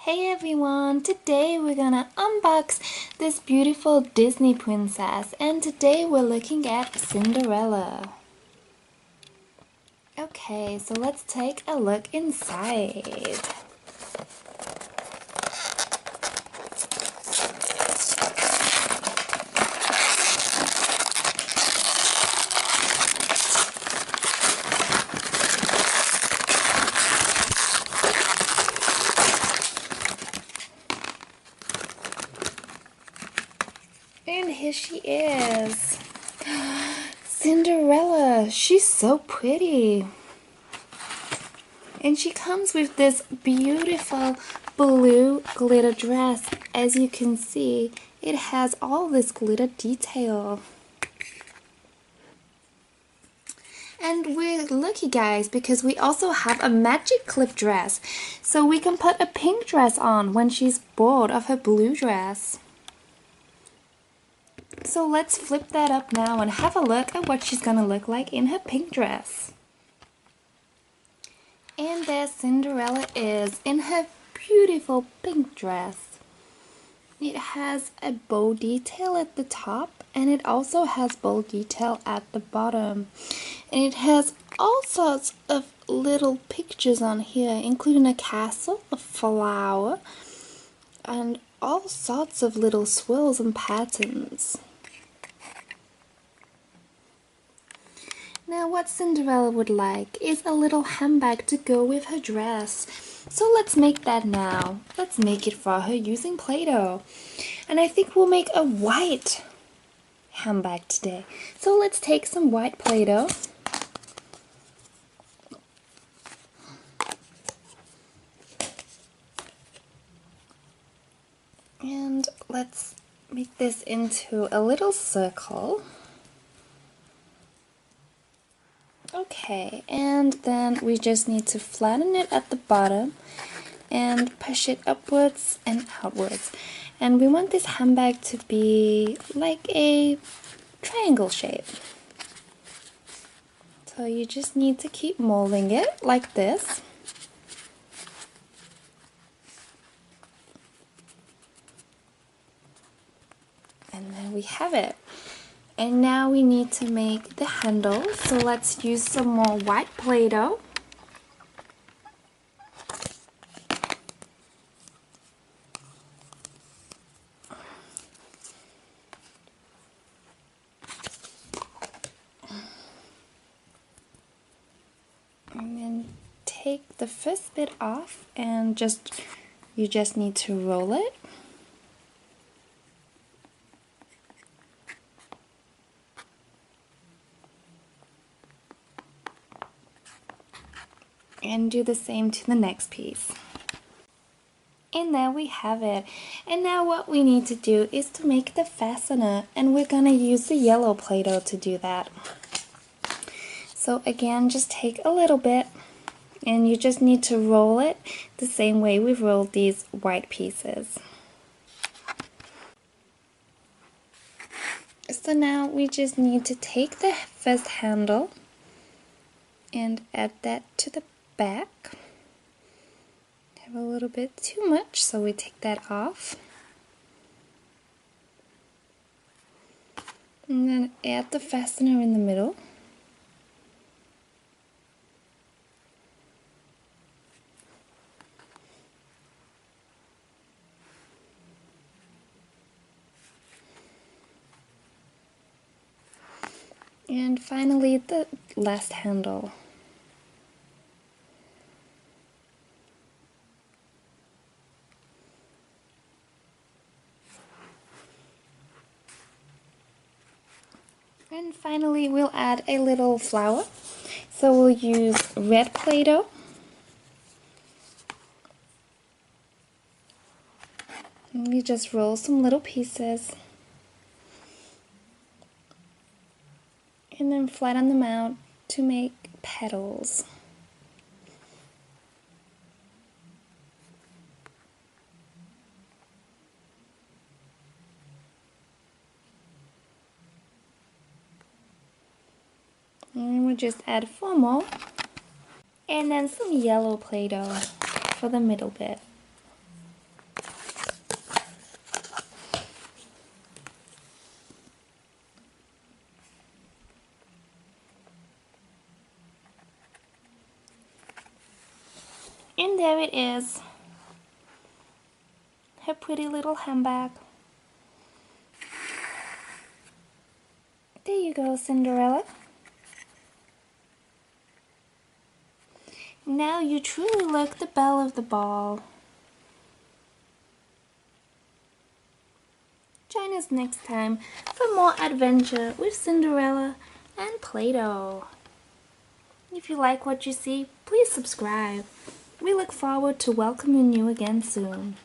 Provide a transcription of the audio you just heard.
Hey everyone, today we're gonna unbox this beautiful Disney princess, and today we're looking at Cinderella. Okay, so let's take a look inside. And here she is. Cinderella, she's so pretty. And she comes with this beautiful blue glitter dress. As you can see, it has all this glitter detail. And we're lucky guys because we also have a magic clip dress. So we can put a pink dress on when she's bored of her blue dress. So let's flip that up now and have a look at what she's gonna look like in her pink dress. And there Cinderella is in her beautiful pink dress. It has a bow detail at the top and it also has bow detail at the bottom. And it has all sorts of little pictures on here, including a castle, a flower, and all sorts of little swirls and patterns. Now what Cinderella would like is a little handbag to go with her dress. So let's make that now. Let's make it for her using Play-Doh. And I think we'll make a white handbag today. So let's take some white Play-Doh. And let's make this into a little circle. Okay, and then we just need to flatten it at the bottom and push it upwards and outwards. And we want this handbag to be like a triangle shape. So you just need to keep molding it like this. And then we have it. And now we need to make the handle, so let's use some more white Play-Doh. And then take the first bit off and you just need to roll it. And do the same to the next piece. And there we have it. And now what we need to do is to make the fastener, and we're gonna use the yellow Play-Doh to do that. So again, just take a little bit and you just need to roll it the same way we've rolled these white pieces. So now we just need to take the first handle and add that to the back. Have a little bit too much, so we take that off. And then add the fastener in the middle. And finally the last handle. And finally we'll add a little flower. So we'll use red Play-Doh. And we just roll some little pieces. And then flatten them out to make petals. And we'll just add 4 more. And then some yellow Play-Doh for the middle bit. And there it is. Her pretty little handbag. There you go, Cinderella. Now you truly look the belle of the ball. Join us next time for more adventure with Cinderella and Play-Doh. If you like what you see, please subscribe. We look forward to welcoming you again soon.